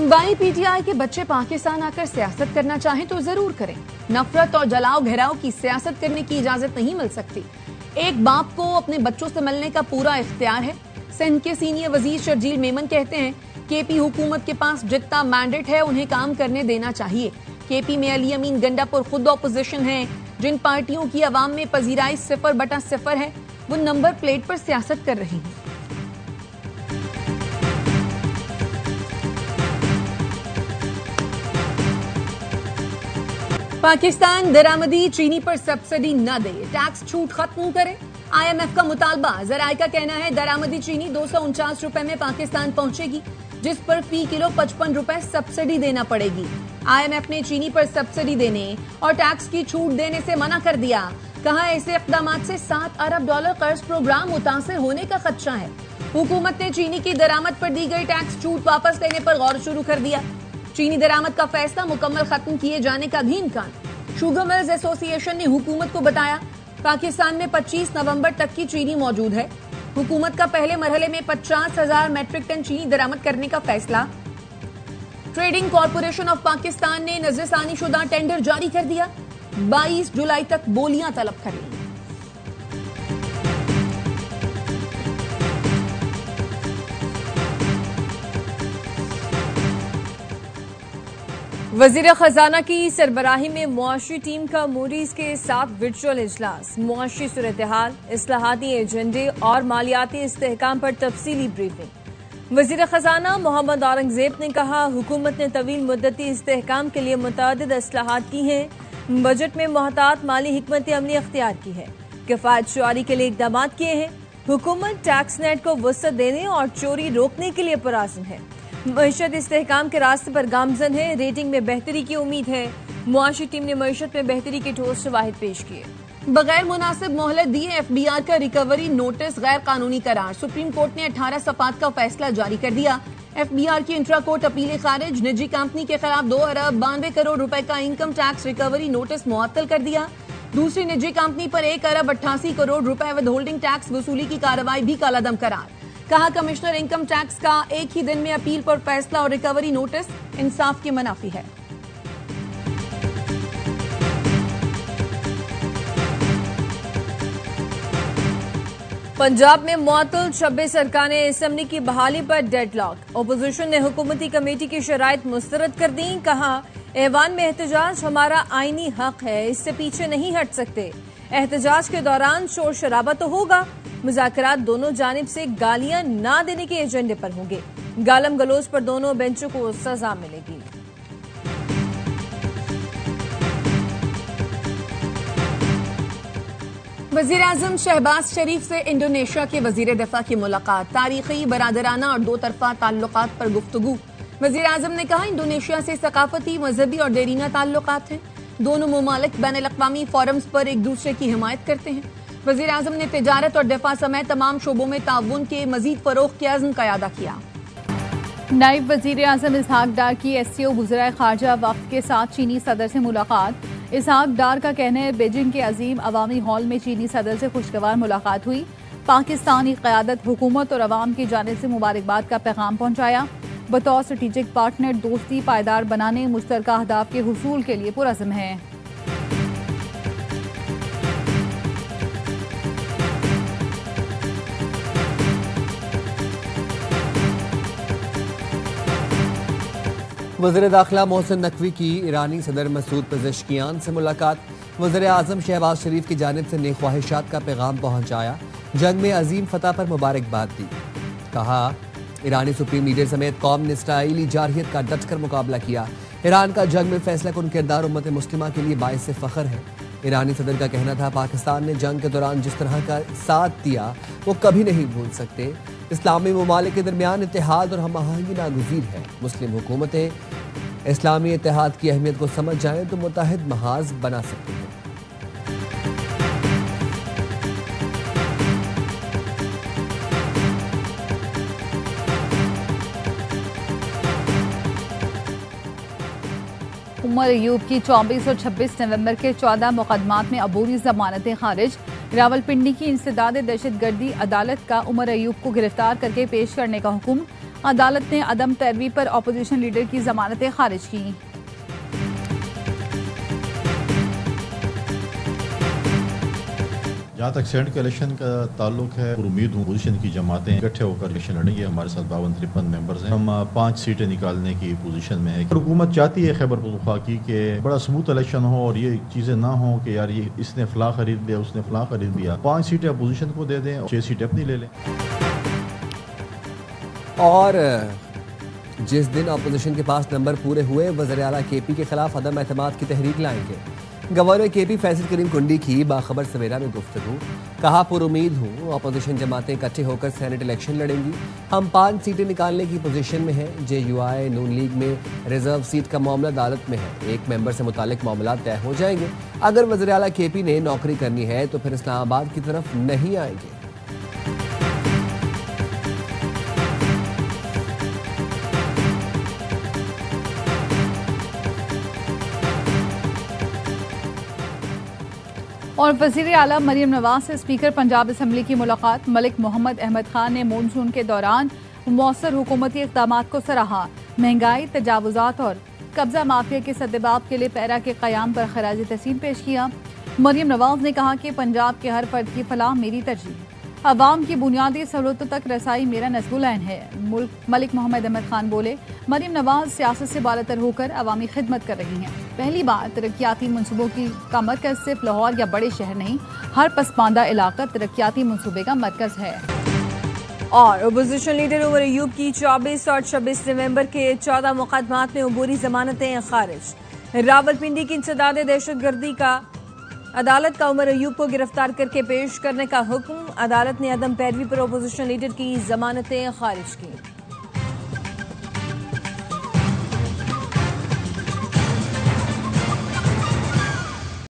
सूबाई पीटीआई के बच्चे पाकिस्तान आकर सियासत करना चाहें तो जरूर करें। नफरत और जलाओ घेराव की सियासत करने की इजाजत नहीं मिल सकती। एक बाप को अपने बच्चों से मिलने का पूरा इख्तियार है। सिंध के सीनियर वजीर शर्जील मेमन कहते हैं केपी हुकूमत के पास जितना मैंडेट है उन्हें काम करने देना चाहिए। केपी में अली अमीन गंडापुर खुद ऑपोजिशन है। जिन पार्टियों की अवाम में पजीराई 0/0 है वो नंबर प्लेट पर सियासत कर रही हैं। पाकिस्तान दरामदी चीनी पर सब्सिडी न दे, टैक्स छूट खत्म करे। IMF का मुतालबा। ज़राए का कहना है दरामदी चीनी 249 रुपए में पाकिस्तान पहुंचेगी, जिस पर फी किलो 55 रुपए सब्सिडी देना पड़ेगी। IMF ने चीनी पर सब्सिडी देने और टैक्स की छूट देने से मना कर दिया। कहा ऐसे इक़दाम से $7 अरब कर्ज प्रोग्राम मुतासिर होने का खदशा है। हुकूमत ने चीनी की दरामद पर दी गई टैक्स छूट वापस लेने पर गौर शुरू कर दिया। चीनी दरामद का फैसला मुकम्मल खत्म किए जाने का भी इम्कान। शुगर मिल्स एसोसिएशन ने हुकूमत को बताया पाकिस्तान में 25 नवंबर तक की चीनी मौजूद है। हुकूमत का पहले मरहले में 50,000 मैट्रिक टन चीनी दरामद करने का फैसला। ट्रेडिंग कॉरपोरेशन ऑफ पाकिस्तान ने नजरसानी शुदा टेंडर जारी कर दिया। 22 जुलाई तक बोलियां तलब कर ली। वजीर खजाना की सरबराही में मुआशी टीम का मूडीज के साथ वर्चुअल इजलास। मुआशी सूरत-ए-हाल, इस्लाहाती एजेंडे और मालियाती इस्तेहकाम पर तफसीली ब्रीफिंग। वजीर खजाना मोहम्मद औरंगजेब ने कहा हुकूमत ने तवील मुद्दती इस्तेहकाम के लिए मुतअद्दिद इस्लाहात की हैं। बजट में मोहतात माली हिकमत अमली अख्तियार की है। किफायत शुआरी के लिए इकदाम किए हैं। हुकूमत टैक्स नेट को वसअत देने और चोरी रोकने के लिए पुरअज़्म है। मईशत इस्तेहकाम के रास्ते पर गामजन है। रेटिंग में बेहतरी की उम्मीद है। मुआशी टीम ने मईशत में बेहतरी के ठोस शवाहिद पेश किए। बगैर मुनासिब मोहलत दिए FBR का रिकवरी नोटिस गैर कानूनी करार। सुप्रीम कोर्ट ने 18 सफ़ात का फैसला जारी कर दिया। FBR की इंट्रा कोर्ट अपीलें खारिज। निजी कंपनी के खिलाफ 2 अरब 92 करोड़ रुपए का इनकम टैक्स रिकवरी नोटिस मुअत्तल कर दिया। दूसरी निजी कंपनी पर 1 अरब 88 करोड़ रुपए विद होल्डिंग टैक्स वसूली की कार्रवाई भी कालादम करार। कहा कमिश्नर इनकम टैक्स का एक ही दिन में अपील पर फैसला और रिकवरी नोटिस इंसाफ के मुनाफी है। पंजाब में मुअत्तल 26 अरकान असम्बली की बहाली पर डेडलॉक। ओपोजिशन ने हुकूमती कमेटी की शराइत मुस्तरद कर दी। कहा ऐवान में एहतजाज हमारा आईनी हक है, इससे पीछे नहीं हट सकते। एहतजाज के दौरान शोर शराबा तो होगा। मुज़ाकरात दोनों जानिब से गालियां ना देने के एजेंडे पर होंगे। गालम गलोच पर दोनों बेंचों को सजा मिलेगी। वजीर आजम शहबाज शरीफ से इंडोनेशिया के वजीर दिफा की मुलाकात। तारीखी, बरादराना और 2 तरफा ताल्लुकात पर गुफ्तगू। वजीर आजम ने कहा इंडोनेशिया से सकाफती, मजहबी और देरीना ताल्लुकात हैं। दोनों मुमालिक बैन अल-अक़वामी फोरम्स पर एक दूसरे की हिमायत करते हैं। वजीर आजम ने तिजारत और दिफा समेत तमाम शोबों में ताउन के मजीद फरोग के अज़्म का यादा किया। नायब वजीर आजम इसहाक डार की SCO वज़राए ख़ारजा वफ़द के साथ चीनी सदर से मुलाकात। इसहाक डार का कहना है बीजिंग के अजीम अवामी हॉल में चीनी सदर से खुशगवार मुलाकात हुई। पाकिस्तानी क़यादत, हुकूमत और अवाम की जानिब से मुबारकबाद का पैगाम पहुँचाया। बतौर स्ट्रेटेजिक पार्टनर दोस्ती पायदार बनाने, मुश्तरका अहदाफ के हुसूल के लिए पुरअज़्म है। वज़ीर दाखिला मोहसिन नकवी की ईरानी सदर मसूद पेज़ेश्कियान से मुलाकात। वज़ीर आज़म शहबाज शरीफ की जानिब से नेक ख्वाहिशात का पैगाम पहुँचाया। जंग में अजीम फतह पर मुबारकबाद दी। कहा ईरानी सुप्रीम लीडर समेत कौम ने इसराइली जारहियत का डटकर मुकाबला किया। ईरान का जंग में फैसला कुन किरदार उम्मत मुस्लिमा के लिए बाइस फ़ख्र है। ईरानी सदर का कहना था पाकिस्तान ने जंग के दौरान जिस तरह का साथ दिया वो कभी नहीं भूल सकते। इस्लामी ममालिक के दरमियान इत्तेहाद और हम आहंगी नागुज़ीर है। मुस्लिम हुकूमतें इस्लामी इत्तेहाद की अहमियत को समझ जाएं तो मुत्तहिद महाज बना सकती हैं। उमर अयूब की 24 और 26 नवंबर के 14 मुकदमात में अबूरी जमानतें खारिज। रावलपिंडी की इंसदाद दहशतगर्दी अदालत का उमर अयूब को गिरफ्तार करके पेश करने का हुक्म। अदालत ने अदम पैरवी पर अपोजिशन लीडर की जमानतें खारिज की। जहाँ तक सेनेट के इलेक्शन का ताल्लुक है, उम्मीद हूँ पोजीशन की जमातें इकट्ठे होकर इलेक्शन लड़ेंगे। हमारे साथ 52-53 मेंबर्स हैं। हम 5 सीटें निकालने की पोजीशन में है। हुकूमत चाहती है खैबर पख्तूनख्वा की कि बड़ा स्मूथ इलेक्शन हो और ये चीज़ें ना हो कि यार ये इसने फला खरीद लिया, उसने फला खरीद लिया। 5 सीटें अपोजिशन को दे दें और 6 सीटें अपनी ले लें। और जिस दिन अपोजिशन के पास नंबर पूरे हुए, वज़ीर आला केपी के खिलाफ अदम एतमाद की तहरीक लाएंगे। गवर्नर केपी फैसल करीम कुंडी की बाखबर सवेरा में गुफ्तगू। कहा, पुरुमीद हूँ अपोजिशन जमातें इकट्ठे होकर सेनेट इलेक्शन लड़ेंगी। हम 5 सीटें निकालने की पोजीशन में हैं। JUI नून लीग में रिजर्व सीट का मामला अदालत में है। एक मेंबर से मुतालिक मामला तय हो जाएंगे। अगर वज़ीर आला केपी ने नौकरी करनी है तो फिर इस्लामाबाद की तरफ नहीं आएंगे। और वज़ीर आला मरियम नवाज से स्पीकर पंजाब असम्बली की मुलाकात। मलिक मोहम्मद अहमद खान ने मानसून के दौरान मौसर हुकूमती इक़दाम को सराहा। महंगाई, तजावुज़ात और कब्जा माफिया के सद्देबाब के लिए पैरा के क़याम पर खराज तहसीन पेश किया। मरियम नवाज ने कहा कि पंजाब के हर फर्द की फलाह मेरी तरजीह है। अवाम की बुनियादी सहूलतों तक रसाई मेरा नस्बुलैन है। मलिक मोहम्मद अहमद खान बोले, मरियम नवाज सियासत से बालातर होकर अवामी खिदमत कर रही हैं। पहली बार तरक्याती मनसूबों का मरकज सिर्फ लाहौर या बड़े शहर नहीं, हर पसमानदा इलाका तरक्याती मनसूबे का मरकज है। और अपोजिशन लीडर उमर अयूब की 24 और 26 नवंबर के 14 मुकदमात में अबूरी जमानतें खारिज। रावलपिंडी की इंसदाद दहशतगर्दी का अदालत का उमर अयूब को गिरफ्तार करके पेश करने का हुक्म। अदालत ने अदम पैरवी पर अपोजिशन लीडर की जमानतें खारिज की।